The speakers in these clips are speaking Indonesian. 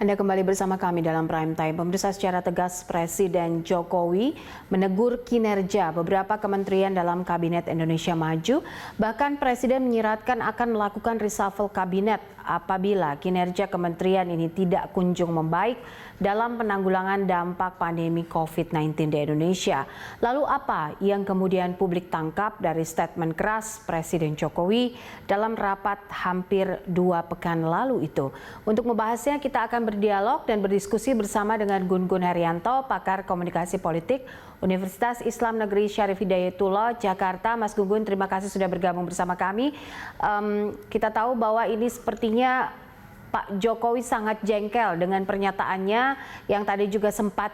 Anda kembali bersama kami dalam Prime Time. Pemirsa, secara tegas Presiden Jokowi menegur kinerja beberapa kementerian dalam Kabinet Indonesia Maju. Bahkan Presiden menyiratkan akan melakukan reshuffle kabinet apabila kinerja kementerian ini tidak kunjung membaik dalam penanggulangan dampak pandemi COVID-19 di Indonesia. Lalu apa yang kemudian publik tangkap dari statement keras Presiden Jokowi dalam rapat hampir 2 pekan lalu itu? Untuk membahasnya kita akan berdialog dan berdiskusi bersama dengan Gun Gun Herianto, pakar komunikasi politik Universitas Islam Negeri Syarif Hidayatullah, Jakarta. Mas Gun Gun, terima kasih sudah bergabung bersama kami. Kita tahu bahwa ini sepertinya Pak Jokowi sangat jengkel dengan pernyataannya yang tadi juga sempat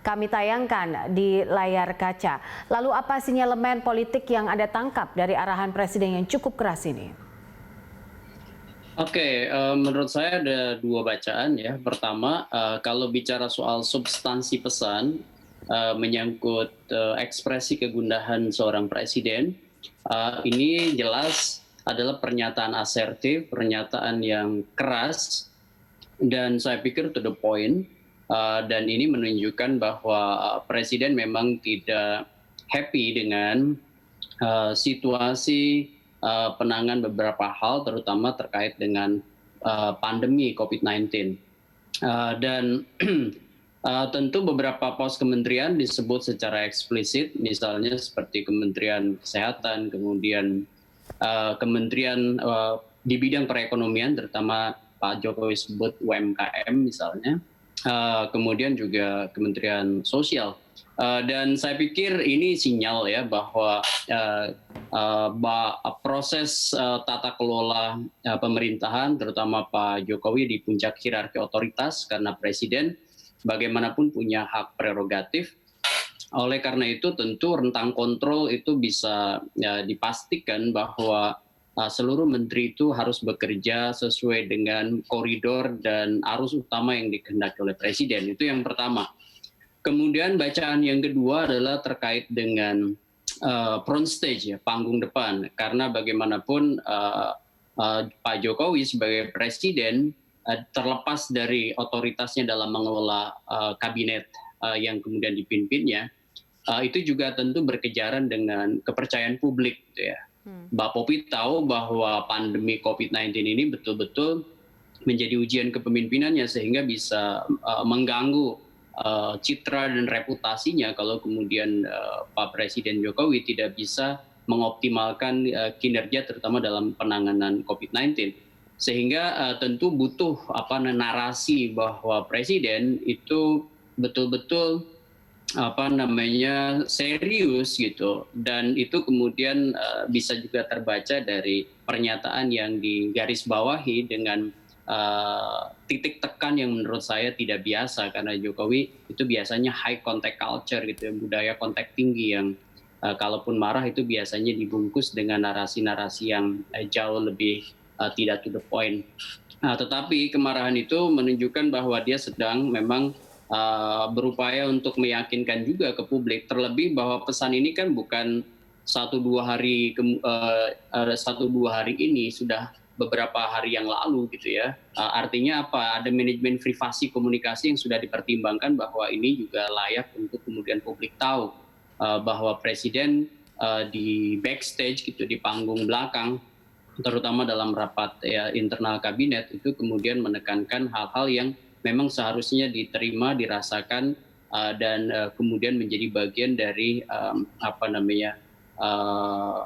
kami tayangkan di layar kaca. Lalu apa sinyalemen politik yang Anda tangkap dari arahan Presiden yang cukup keras ini? Oke, menurut saya ada 2 bacaan ya. Pertama, kalau bicara soal substansi pesan, menyangkut ekspresi kegundahan seorang presiden, ini jelas adalah pernyataan asertif, pernyataan yang keras, dan saya pikir to the point, dan ini menunjukkan bahwa presiden memang tidak happy dengan situasi penanganan beberapa hal, terutama terkait dengan pandemi COVID-19. Dan tentu beberapa pos kementerian disebut secara eksplisit, misalnya seperti Kementerian Kesehatan, kemudian kementerian di bidang perekonomian, terutama Pak Jokowi sebut UMKM misalnya, kemudian juga Kementerian Sosial. Dan saya pikir ini sinyal ya bahwa proses tata kelola pemerintahan, terutama Pak Jokowi di puncak hierarki otoritas, karena presiden bagaimanapun punya hak prerogatif. Oleh karena itu tentu rentang kontrol itu bisa dipastikan bahwa seluruh menteri itu harus bekerja sesuai dengan koridor dan arus utama yang dikehendaki oleh presiden. Itu yang pertama. Kemudian bacaan yang kedua adalah terkait dengan front stage, ya, panggung depan. Karena bagaimanapun Pak Jokowi sebagai presiden, terlepas dari otoritasnya dalam mengelola kabinet yang kemudian dipimpinnya, itu juga tentu berkejaran dengan kepercayaan publik, gitu ya. Mbak Popi tahu bahwa pandemi COVID-19 ini betul-betul menjadi ujian kepemimpinannya, sehingga bisa mengganggu citra dan reputasinya kalau kemudian Pak Presiden Jokowi tidak bisa mengoptimalkan kinerja terutama dalam penanganan COVID-19. Sehingga tentu butuh narasi bahwa presiden itu betul-betul serius gitu, dan itu kemudian bisa juga terbaca dari pernyataan yang digarisbawahi dengan titik tekan yang menurut saya tidak biasa, karena Jokowi itu biasanya high contact culture gitu ya, budaya kontak tinggi yang kalaupun marah itu biasanya dibungkus dengan narasi-narasi yang jauh lebih tidak to the point. Tetapi kemarahan itu menunjukkan bahwa dia sedang memang berupaya untuk meyakinkan juga ke publik, terlebih bahwa pesan ini kan bukan 1-2 hari ini, sudah beberapa hari yang lalu gitu ya. Artinya apa? Ada manajemen privasi komunikasi yang sudah dipertimbangkan bahwa ini juga layak untuk kemudian publik tahu bahwa presiden di backstage gitu, di panggung belakang, terutama dalam rapat internal kabinet, itu kemudian menekankan hal-hal yang memang seharusnya diterima, dirasakan, dan kemudian menjadi bagian dari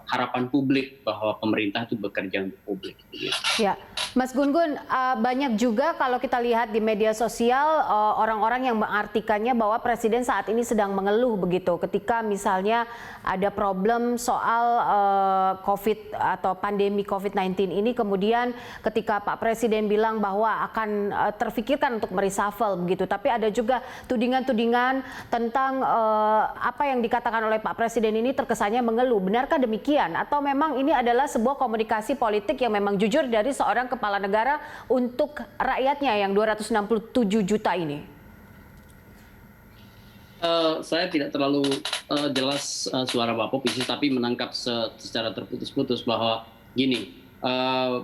harapan publik bahwa pemerintah itu bekerja untuk publik. Ya, Mas Gun Gun, banyak juga kalau kita lihat di media sosial orang-orang yang mengartikannya bahwa presiden saat ini sedang mengeluh begitu ketika misalnya ada problem soal COVID atau pandemi COVID-19 ini, kemudian ketika Pak Presiden bilang bahwa akan terfikirkan untuk mereshuffle begitu, tapi ada juga tudingan-tudingan tentang apa yang dikatakan oleh Pak Presiden ini terkesannya mengeluh. Benarkah demikian atau memang ini adalah sebuah komunikasi politik yang memang jujur dari seorang kepala negara untuk rakyatnya yang 267 juta ini? Saya tidak terlalu jelas suara Mbak Popi, tapi menangkap secara terputus-putus bahwa gini,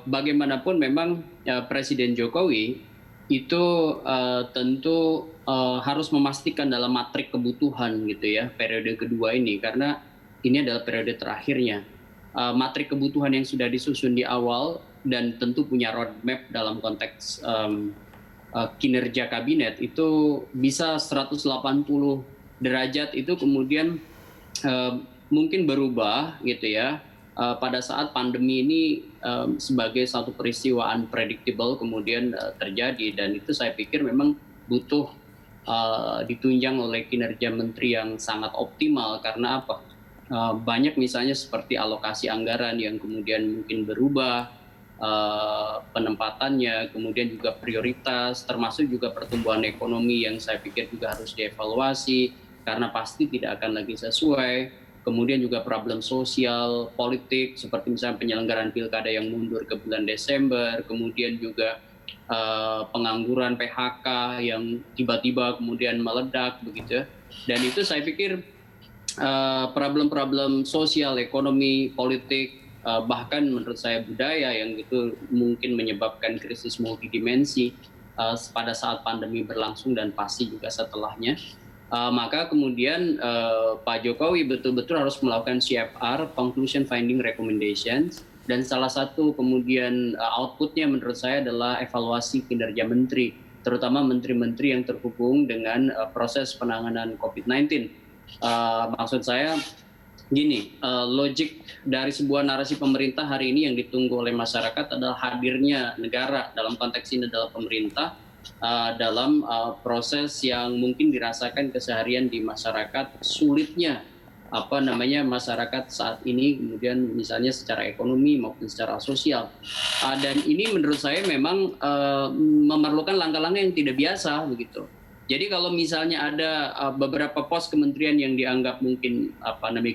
bagaimanapun memang Presiden Jokowi itu tentu harus memastikan dalam matrik kebutuhan gitu ya periode kedua ini, karena ini adalah periode terakhirnya. Matrik kebutuhan yang sudah disusun di awal dan tentu punya roadmap dalam konteks kinerja kabinet itu bisa 180 derajat itu kemudian mungkin berubah gitu ya pada saat pandemi ini sebagai satu peristiwa unpredictable kemudian terjadi, dan itu saya pikir memang butuh ditunjang oleh kinerja menteri yang sangat optimal. Karena apa? Banyak misalnya seperti alokasi anggaran yang kemudian mungkin berubah penempatannya, kemudian juga prioritas, termasuk juga pertumbuhan ekonomi yang saya pikir juga harus dievaluasi karena pasti tidak akan lagi sesuai. Kemudian juga problem sosial, politik, seperti misalnya penyelenggaraan pilkada yang mundur ke bulan Desember, kemudian juga pengangguran PHK yang tiba-tiba kemudian meledak begitu. Dan itu saya pikir problem-problem sosial, ekonomi, politik, bahkan menurut saya budaya yang itu mungkin menyebabkan krisis multidimensi pada saat pandemi berlangsung dan pasti juga setelahnya. Maka kemudian Pak Jokowi betul-betul harus melakukan CFR, Conclusion Finding Recommendations, dan salah satu kemudian outputnya menurut saya adalah evaluasi kinerja menteri, terutama menteri-menteri yang terhubung dengan proses penanganan COVID-19. Maksud saya gini, logik dari sebuah narasi pemerintah hari ini yang ditunggu oleh masyarakat adalah hadirnya negara, dalam konteks ini adalah pemerintah, dalam proses yang mungkin dirasakan keseharian di masyarakat, sulitnya masyarakat saat ini, kemudian misalnya secara ekonomi maupun secara sosial, dan ini menurut saya memang memerlukan langkah-langkah yang tidak biasa begitu. Jadi kalau misalnya ada beberapa pos kementerian yang dianggap mungkin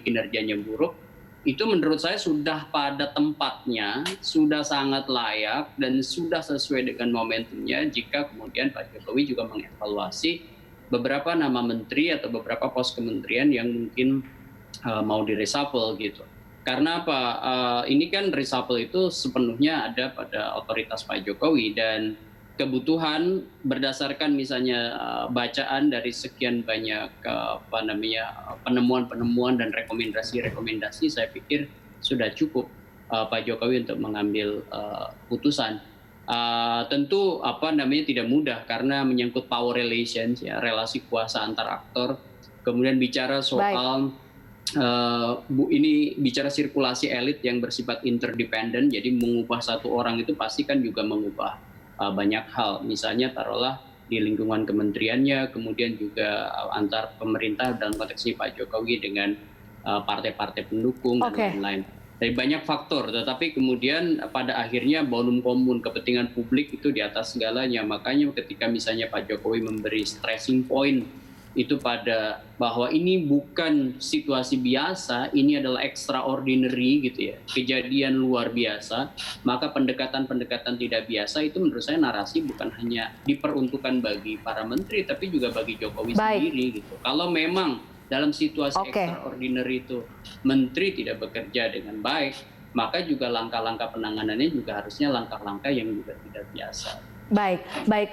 kinerjanya buruk, itu menurut saya sudah pada tempatnya, sudah sangat layak dan sudah sesuai dengan momentumnya jika kemudian Pak Jokowi juga mengevaluasi beberapa nama menteri atau beberapa pos kementerian yang mungkin mau di-reshuffle gitu. Karena apa? Ini kan reshuffle itu sepenuhnya ada pada otoritas Pak Jokowi, dan kebutuhan berdasarkan misalnya bacaan dari sekian banyak penemuan-penemuan dan rekomendasi-rekomendasi, saya pikir sudah cukup Pak Jokowi untuk mengambil putusan. Tentu tidak mudah karena menyangkut power relations ya, relasi kuasa antar aktor. Kemudian bicara soal ini bicara sirkulasi elit yang bersifat interdependent, jadi mengubah satu orang itu pasti kan juga mengubah banyak hal, misalnya taruhlah di lingkungan kementeriannya, kemudian juga antar pemerintah dalam konteks ini Pak Jokowi dengan partai-partai pendukung dan lain-lain. Dari banyak faktor, tetapi kemudian pada akhirnya bonum komun kepentingan publik itu di atas segalanya. Makanya ketika misalnya Pak Jokowi memberi stressing point itu pada bahwa ini bukan situasi biasa, ini adalah extraordinary gitu ya, kejadian luar biasa, maka pendekatan-pendekatan tidak biasa itu menurut saya narasi bukan hanya diperuntukkan bagi para menteri tapi juga bagi Jokowi sendiri gitu. Kalau memang dalam situasi extraordinary itu menteri tidak bekerja dengan baik, maka juga langkah-langkah penanganannya juga harusnya langkah-langkah yang juga tidak biasa. Baik,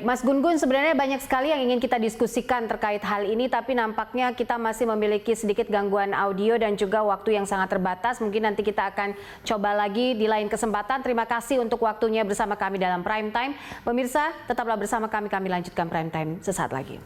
Mas Gun-Gun, sebenarnya banyak sekali yang ingin kita diskusikan terkait hal ini, tapi nampaknya kita masih memiliki sedikit gangguan audio dan juga waktu yang sangat terbatas. Mungkin nanti kita akan coba lagi di lain kesempatan. Terima kasih untuk waktunya bersama kami dalam Prime Time. Pemirsa, tetaplah bersama kami lanjutkan Prime Time sesaat lagi.